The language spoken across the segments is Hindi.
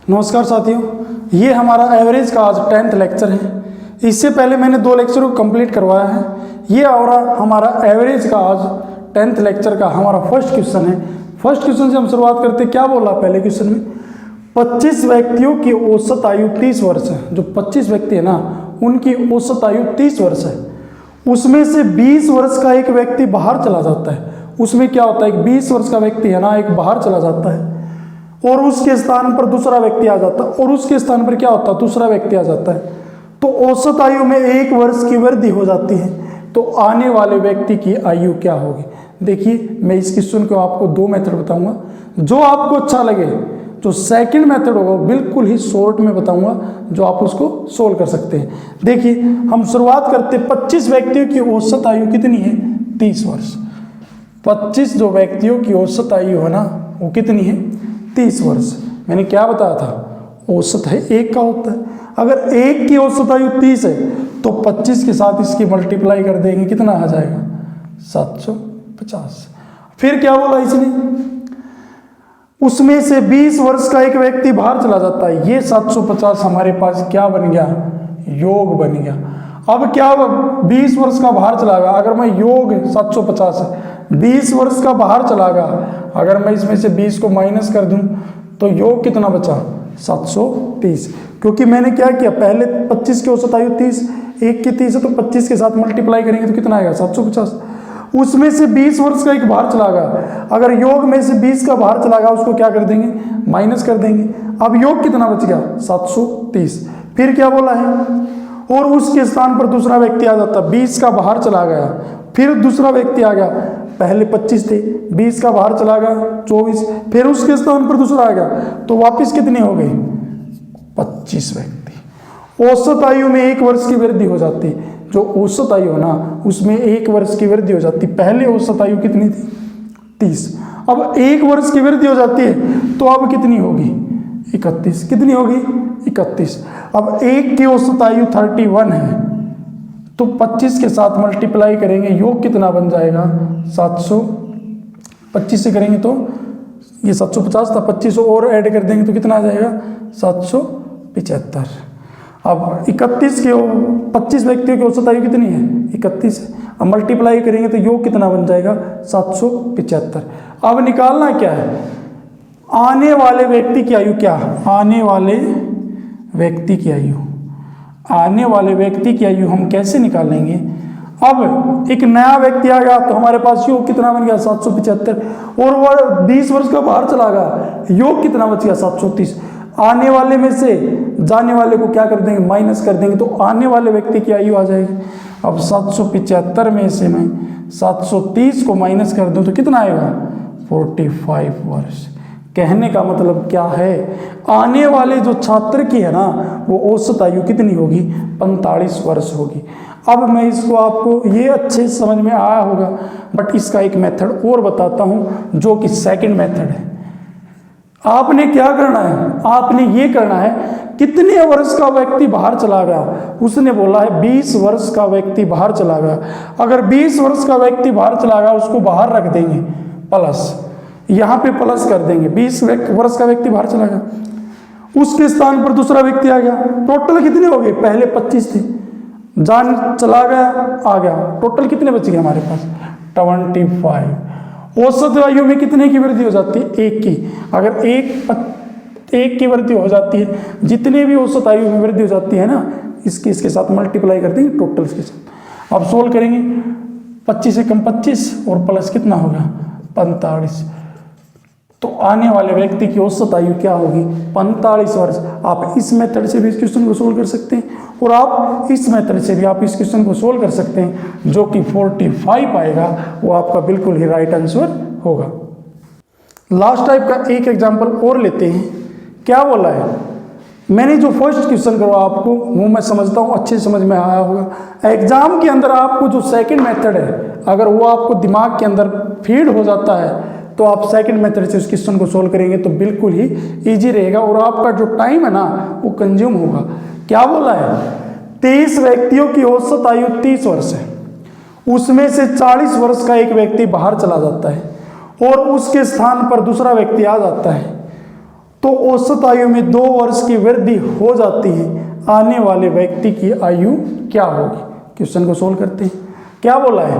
नमस्कार साथियों, ये हमारा एवरेज का आज 10th लेक्चर है। इससे पहले मैंने 2 लेक्चर को कंप्लीट करवाया है। ये और हमारा एवरेज का आज 10th लेक्चर का हमारा फर्स्ट क्वेश्चन है। फर्स्ट क्वेश्चन से हम शुरुआत करते हैं। क्या बोला पहले क्वेश्चन में? 25 व्यक्तियों की औसत आयु 30 वर्ष है। जो 25 व्यक्ति है ना, उनकी औसत आयु 30 वर्ष है। उसमें से 20 वर्ष का एक व्यक्ति बाहर चला जाता है। उसमें क्या होता है, 20 वर्ष का व्यक्ति है ना, एक बाहर चला जाता है और उसके स्थान पर दूसरा व्यक्ति आ जाता है, और उसके स्थान पर क्या होता है, दूसरा व्यक्ति आ जाता है। तो औसत आयु में 1 वर्ष की वृद्धि हो जाती है। तो आने वाले व्यक्ति की आयु क्या होगी? देखिए, मैं इस क्वेश्चन को आपको 2 मेथड बताऊंगा। जो आपको अच्छा लगे, जो सेकंड मेथड होगा बिल्कुल ही शॉर्ट में बताऊंगा, जो आप उसको सोल्व कर सकते हैं। देखिए, हम शुरुआत करते हैं। 25 व्यक्तियों की औसत आयु कितनी है? 30 वर्ष। 25 जो व्यक्तियों की औसत आयु है ना, वो कितनी है? 30 वर्ष। मैंने क्या बताया था? औसत है 1 का होता है। अगर 1 की औसत आयु 30 है तो 25 के साथ इसकी मल्टीप्लाई कर देंगे, कितना आ जाएगा? 750। फिर क्या बोला इसने? उसमें से 20 वर्ष का एक व्यक्ति बाहर चला जाता है। ये 750 हमारे पास क्या बन गया? योग बन गया। अब क्या 20 वर्ष का बाहर चला गया। अगर मैं योग 750 है, 20 वर्ष का बाहर चला गया, अगर मैं इसमें से 20 को माइनस कर दूं तो योग कितना बचा? 730। क्योंकि मैंने क्या किया, पहले 25 की औसत आयु 30, 1 की 30 है तो 25 के साथ मल्टीप्लाई करेंगे तो कितना आएगा? 750। उसमें से 20 वर्ष का एक बाहर चला गया। अगर योग में से 20 का बाहर चला गया, उसको क्या कर देंगे? माइनस कर देंगे। अब योग कितना बच गया? 730। फिर क्या बोला है? और उसके स्थान पर दूसरा व्यक्ति आ जाता। 20 का बाहर चला गया, फिर दूसरा व्यक्ति आ गया। पहले 25 थे, 20 का बाहर चला गया 24, फिर उसके स्थान पर दूसरा आ गया, तो वापस कितने हो गए? 25 व्यक्ति। औसत आयु में 1 वर्ष की वृद्धि हो जाती। जो औसत आयु है ना, उसमें 1 वर्ष की वृद्धि हो जाती। पहले औसत आयु कितनी थी? 30। अब 1 वर्ष की वृद्धि हो जाती है तो अब कितनी होगी? 31। कितनी होगी? 31। अब 1 की औसत आयु 31 है तो 25 के साथ मल्टीप्लाई करेंगे, योग कितना बन जाएगा? 700। 25 से करेंगे तो ये 750 था, 25 और ऐड कर देंगे तो कितना आ जाएगा? 775। अब 31 के 25 व्यक्तियों की औसत आयु कितनी है? 31 है। अब मल्टीप्लाई करेंगे तो योग कितना बन जाएगा? 775। अब निकालना क्या है? आने वाले व्यक्ति की आयु क्या? आने वाले व्यक्ति की आयु। आने वाले व्यक्ति की आयु हम कैसे निकालेंगे? अब एक नया व्यक्ति आ गया तो हमारे पास योग कितना बन गया? 775। और वह 20 वर्ष का बाहर चला गया, योग कितना बच गया? 730। आने वाले में से जाने वाले को क्या कर देंगे? माइनस कर देंगे, तो आने वाले व्यक्ति की आयु आ जाएगी। अब 775 में से मैं 730 को माइनस कर दूं तो कितना आएगा? 45 वर्ष। कहने का मतलब क्या है? आने वाले जो छात्र की है ना, वो औसत आयु कितनी होगी? 45 वर्ष होगी। अब मैं इसको आपको ये अच्छे समझ में आया होगा, बट इसका एक मेथड और बताता हूँ जो कि सेकंड मेथड है। आपने क्या करना है? आपने ये करना है, कितने वर्ष का व्यक्ति बाहर चला गया? उसने बोला है 20 वर्ष का व्यक्ति बाहर चला गया। अगर 20 वर्ष का व्यक्ति बाहर चला गया, उसको बाहर रख देंगे प्लस, यहाँ पे प्लस कर देंगे। 20 वर्ष का व्यक्ति बाहर चला गया, उसके स्थान पर दूसरा व्यक्ति आ गया। टोटल कितने हो गए? पहले 25 थे, जान चला गया, आ गया, टोटल कितने बच गए हमारे पास? 25। औसत आयु में कितने की वृद्धि हो जाती है? 1 की। अगर 1 की वृद्धि हो जाती है, जितने भी औसत आयु में वृद्धि हो जाती है ना, इसके साथ मल्टीप्लाई कर देंगे टोटल के साथ। अब सोल्व करेंगे, 25 से कम 25 और प्लस कितना होगा? 45। तो आने वाले व्यक्ति की औसत आयु क्या होगी? 45 वर्ष। आप इस मेथड से भी इस क्वेश्चन को सोल्व कर सकते हैं, और आप इस मेथड से भी आप इस क्वेश्चन को सोल्व कर सकते हैं। जो कि 45 आएगा, वो आपका बिल्कुल ही राइट आंसर होगा। लास्ट टाइप का एक एग्जाम्पल और लेते हैं। क्या बोला है? मैंने जो फर्स्ट क्वेश्चन करवा आपको, वो मैं समझता हूँ अच्छे समझ में आया होगा। एग्जाम के अंदर आपको जो सेकंड मेथड है, अगर वो आपको दिमाग के अंदर फीड हो जाता है तो आप सेकंड मेथड से उस क्वेश्चन को सोल्व करेंगे तो बिल्कुल ही इजी रहेगा, और आपका जो टाइम है ना, वो कंज्यूम होगा। क्या बोला है? 23 व्यक्तियों की औसत आयु 30 वर्ष है। उसमें से 40 वर्ष का एक व्यक्ति बाहर चला जाता है और उसके स्थान पर दूसरा व्यक्ति आ जाता है। तो औसत आयु में 2 वर्ष की वृद्धि हो जाती है, आने वाले व्यक्ति की आयु क्या होगी? क्वेश्चन को सोल्व करते हैं। क्या बोला है?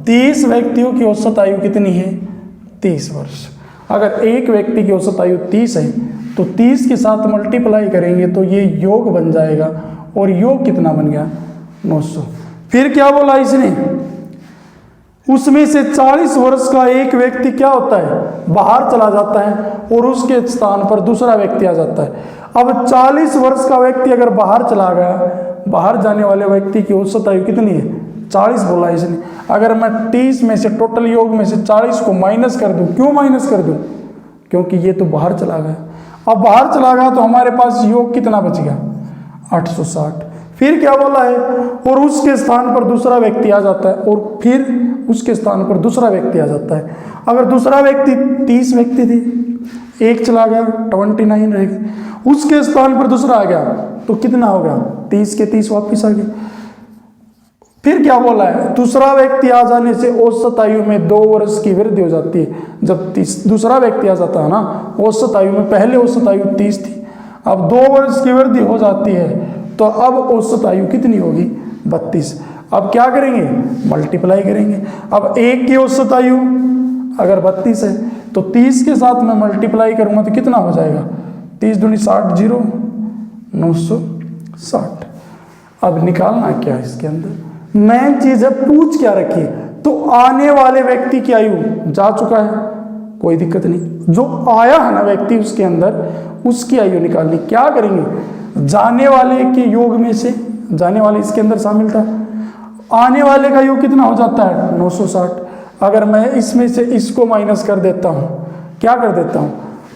30 व्यक्तियों की औसत आयु कितनी है? 30 वर्ष। अगर एक व्यक्ति की औसत आयु 30 है तो 30 के साथ मल्टीप्लाई करेंगे तो ये योग बन जाएगा, और योग कितना बन गया? 900। फिर क्या बोला इसने? उसमें से 40 वर्ष का एक व्यक्ति क्या होता है? बाहर चला जाता है और उसके स्थान पर दूसरा व्यक्ति आ जाता है। अब 40 वर्ष का व्यक्ति अगर बाहर चला गया, बाहर जाने वाले व्यक्ति की औसत आयु कितनी है? 40 बोला इसने। अगर मैं 30 में से, टोटल योग में से 40 को माइनस कर दूं, क्यों माइनस कर दूं? क्योंकि ये तो बाहर चला गया। अब बाहर चला गया तो हमारे पास योग कितना बच गया? 860। फिर क्या बोला है? और उसके स्थान पर दूसरा व्यक्ति आ जाता है, और फिर उसके स्थान पर दूसरा व्यक्ति आ जाता है। अगर दूसरा व्यक्ति 30 व्यक्ति थे, एक चला गया, 29 रह गए, उसके स्थान पर दूसरा आ गया तो कितना हो गया? 30 के 30 वापिस आ गए। फिर क्या बोला है? दूसरा व्यक्ति आ जाने से औसत आयु में 2 वर्ष की वृद्धि हो जाती है। जब दूसरा व्यक्ति आ जाता है ना, औसत आयु में, पहले औसत आयु 30 थी, अब 2 वर्ष की वृद्धि हो जाती है, तो अब औसत आयु कितनी होगी? 32। अब क्या करेंगे? मल्टीप्लाई करेंगे। अब एक की औसत आयु अगर 32 है तो 30 के साथ मैं मल्टीप्लाई करूंगा तो कितना हो जाएगा? 30 दूनी 60, 0, 960। अब निकालना क्या है इसके अंदर? मेन चीज है, पूछ क्या रखी है? तो आने वाले व्यक्ति की आयु जा चुका है, कोई दिक्कत नहीं। जो आया है ना व्यक्ति उसके अंदर, उसकी आयु निकालनी। क्या करेंगे? जाने वाले के योग में से, जाने वाले इसके अंदर शामिल था, आने वाले का योग कितना हो जाता है? 960। अगर मैं इसमें से इसको माइनस कर देता हूँ, क्या कर देता हूँ?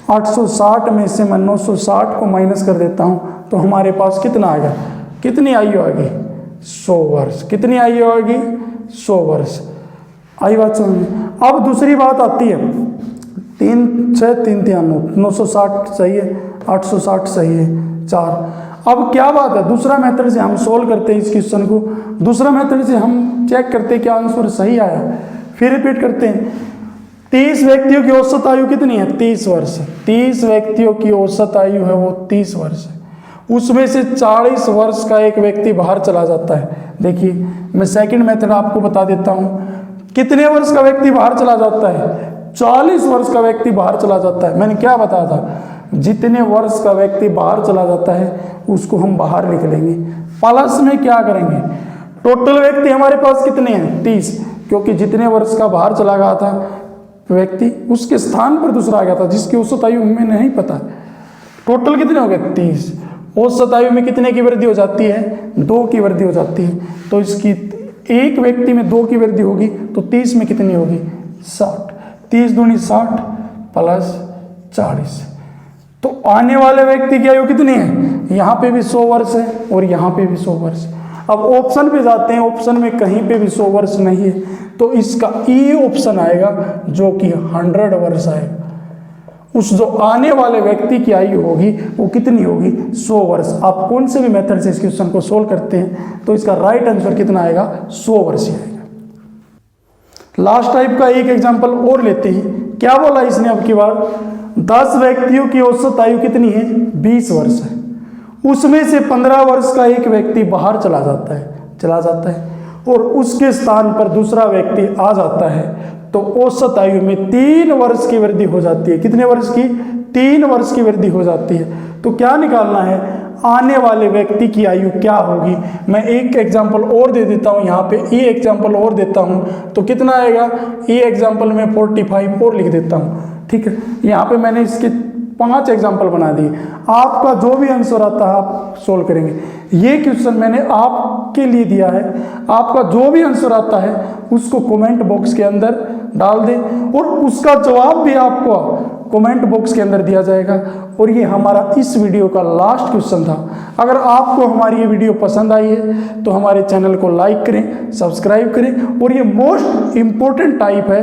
860 में से मैं 960 को माइनस कर देता हूँ तो हमारे पास कितना आ गया? कितनी आयु आ गई? 100 वर्ष। कितनी आयु आएगी? 100 वर्ष। आई बात समझ में? अब दूसरी बात आती है, 3 6 3 3 960 सही है, 860 सही है, 4। अब क्या बात है? दूसरा मेथड से हम सोल्व करते हैं इस क्वेश्चन को। दूसरा मेथड से हम चेक करते हैं क्या आंसर सही आया। फिर रिपीट करते हैं। 30 व्यक्तियों की औसत आयु कितनी है? 30 वर्ष। 30 व्यक्तियों की औसत आयु है वो 30 वर्ष है। उसमें से 40 वर्ष का एक व्यक्ति बाहर चला जाता है। देखिए मैं सेकंड मेथड आपको बता देता हूँ। कितने वर्ष का व्यक्ति बाहर चला जाता है? 40 वर्ष का व्यक्ति बाहर चला जाता है। मैंने क्या बताया था? जितने वर्ष का व्यक्ति बाहर चला जाता है उसको हम बाहर लिख लेंगे, प्लस में क्या करेंगे? टोटल व्यक्ति हमारे पास कितने हैं? 30, क्योंकि जितने वर्ष का बाहर चला गया था व्यक्ति, उसके स्थान पर दूसरा आ गया था जिसकी औसत आयु हमें नहीं पता। टोटल कितने हो गए? 30। औसत आयु में कितने की वृद्धि हो जाती है? 2 की वृद्धि हो जाती है। तो इसकी एक व्यक्ति में 2 की वृद्धि होगी तो 30 में कितनी होगी? 60। 30 दूनी 60 प्लस 40। तो आने वाले व्यक्ति की आयु कितनी है? यहाँ पे भी 100 वर्ष है और यहाँ पे भी 100 वर्ष। अब ऑप्शन पे जाते हैं, ऑप्शन में कहीं पे भी 100 वर्ष नहीं है, तो इसका ई ऑप्शन आएगा जो कि 100 वर्ष आएगा। उस जो आने वाले व्यक्ति की आयु होगी वो कितनी होगी? 100 वर्ष। आप कौन से भी मेथड से इस क्वेश्चन को सोल्व करते हैं तो इसका राइट आंसर कितना आएगा? 100 वर्ष ही आएगा। लास्ट टाइप का एक एग्जांपल और लेते हैं। क्या बोला इसने अब की बार? 10 व्यक्तियों की औसत आयु कितनी है? 20 वर्ष है। उसमें से 15 वर्ष का एक व्यक्ति बाहर चला जाता है और उसके स्थान पर दूसरा व्यक्ति आ जाता है, तो औसत आयु में 3 वर्ष की वृद्धि हो जाती है। कितने वर्ष की? 3 वर्ष की वृद्धि हो जाती है। तो क्या निकालना है? आने वाले व्यक्ति की आयु क्या होगी? मैं एक एग्जांपल और दे देता हूँ, यहाँ पे ई एग्जांपल और देता हूँ तो कितना आएगा? ई एग्जांपल में 45 और लिख देता हूँ। ठीक है, यहाँ पे मैंने इसके 5 एग्जाम्पल बना दिए। आपका जो भी आंसर आता है आप सोल्व करेंगे। ये क्वेश्चन मैंने आपके लिए दिया है, आपका जो भी आंसर आता है उसको कमेंट बॉक्स के अंदर डाल दें और उसका जवाब भी आपको कमेंट बॉक्स के अंदर दिया जाएगा। और ये हमारा इस वीडियो का लास्ट क्वेश्चन था। अगर आपको हमारी ये वीडियो पसंद आई है तो हमारे चैनल को लाइक करें, सब्सक्राइब करें, और ये मोस्ट इम्पोर्टेंट टाइप है।